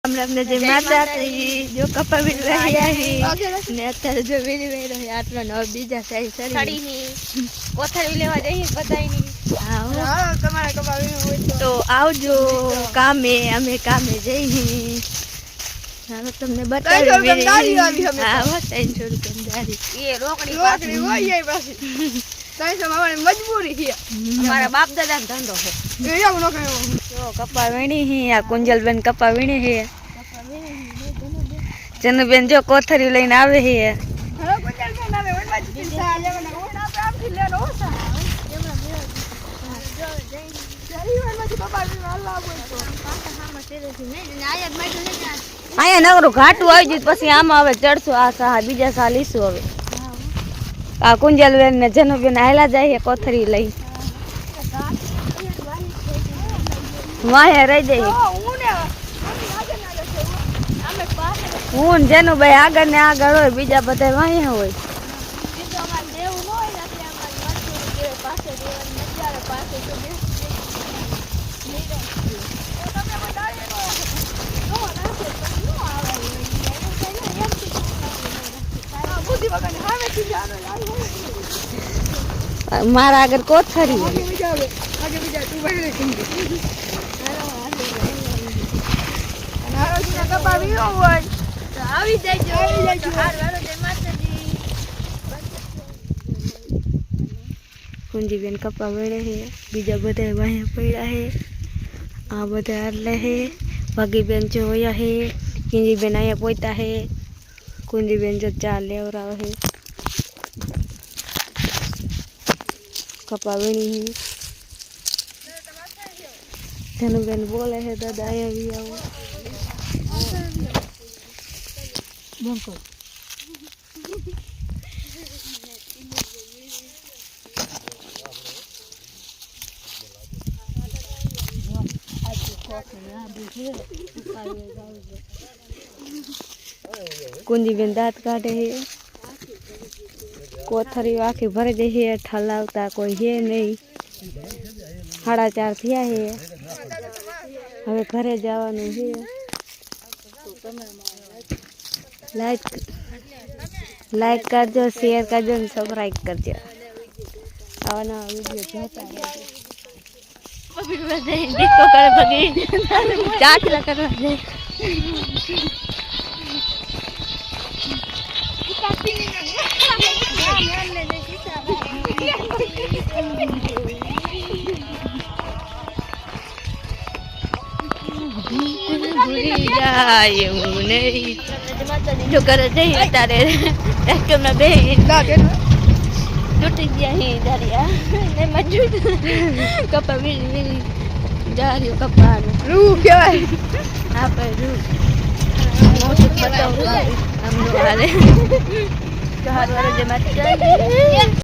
અમને જે માતાજી જો કપા વીણ રહ્યા ને અત્યારે જો વીણી વહી રહ્યા આટલા ને બીજા સાઈ સડી કોથળી લેવા જઈએ બધાય ની હા તમારા કપા વીણો હોય તો આવજો કામે અમે કામે જઈએ હાલો તમને બતાવી હા 300 રૂપિયા એ રોકડી હોય પાછી મજબૂરી છે અમારા બાપ દાદા નો ધંધો છે એવું ન કહે જો કપા વીણી હી આ કુંજલબેન કપા વીણી હે જનુબેન જો કોથરી લઈને આવે હે હેલો કુંજલબેન આવે ઓનવાજી સા લેવાના ઓન આપણે આમથી લેનો ઓસા અહીંયા નગરું ઘાટું આવી ગયું પછી આમાં હવે ચડશું આ સહા બીજા સહા લીશું હવે આ કુંજલબેન ને જનુબેન હાલા જાય કોથરી લઈ વાહે રહી જાય હું જનુભાઈ આગળ ને આગળ હોય બીજા બધા વાહે હોય મારા આગળ કોથરી આવી જાય કુંજીબેન કપા વેળે હે બીજા બધા વાહે પડ્યા હે આ બધા આટલે હે ભાગીબેન જો હોયા હે કિંજીબેન અહીંયા પોતા હે કુંજીબેન જો ચા લેવરાવ હે કપા વીણી હે જનુબેન બોલે હે દાદા અહીંયા આવો બંકો कुंजीबेन दांत काटे है कोथरी आखी भर दे है ठलावता कोई है नहीं 4:30 थिया है हवे घरे जवानुं है लाइक करजो शेयर करजो ने सब्सक्राइब करजो आवाना वीडियो जोता रहजो डिस्को करे भगी चाटला करवा दे जो करे तारे टूटी गया ही दरिया मजूद कपा मिली जा रही कपा रू क्या है हाँ पर रू हम लोग वाले जमात